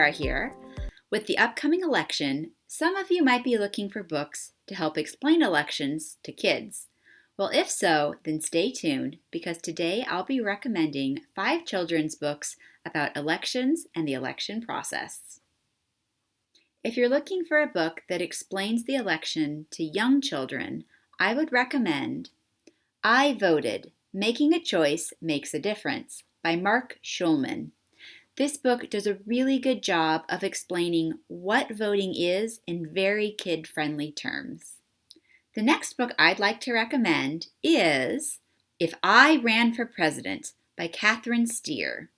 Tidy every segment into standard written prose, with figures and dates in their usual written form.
Sarah here. With the upcoming election, some of you might be looking for books to help explain elections to kids. Well, if so, then stay tuned because today I'll be recommending 5 children's books about elections and the election process. If you're looking for a book that explains the election to young children, I would recommend I Voted, Making a Choice Makes a Difference by Mark Schulman. This book does a really good job of explaining what voting is in very kid-friendly terms. The next book I'd like to recommend is If I Ran for President by Catherine Steer.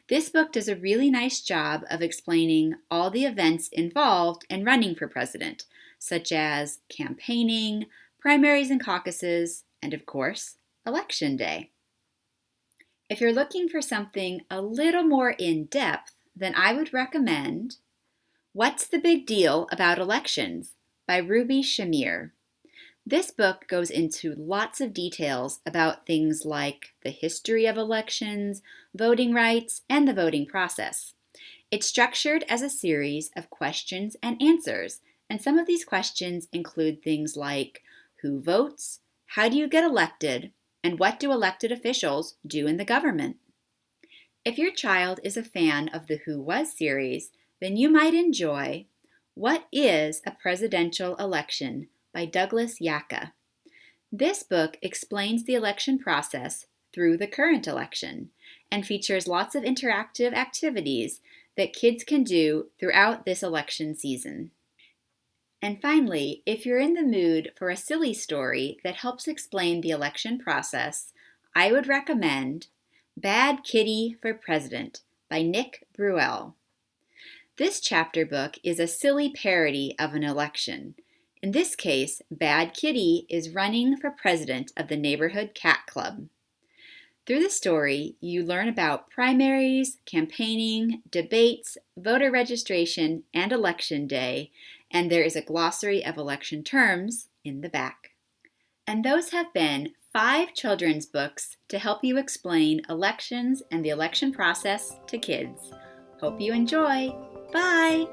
This book does a really nice job of explaining all the events involved in running for president, such as campaigning, primaries and caucuses, and of course, Election Day. If you're looking for something a little more in-depth, then I would recommend What's the Big Deal About Elections by Ruby Shamir. This book goes into lots of details about things like the history of elections, voting rights, and the voting process. It's structured as a series of questions and answers, and some of these questions include things like who votes, how do you get elected, and what do elected officials do in the government? If your child is a fan of the Who Was series, then you might enjoy What is a Presidential Election by Douglas Yaka. This book explains the election process through the current election and features lots of interactive activities that kids can do throughout this election season. And finally, if you're in the mood for a silly story that helps explain the election process, I would recommend Bad Kitty for President by Nick Bruel. This chapter book is a silly parody of an election. In this case, Bad Kitty is running for president of the neighborhood cat club. Through the story, you learn about primaries, campaigning, debates, voter registration, and election day, and there is a glossary of election terms in the back. And those have been 5 children's books to help you explain elections and the election process to kids. Hope you enjoy. Bye!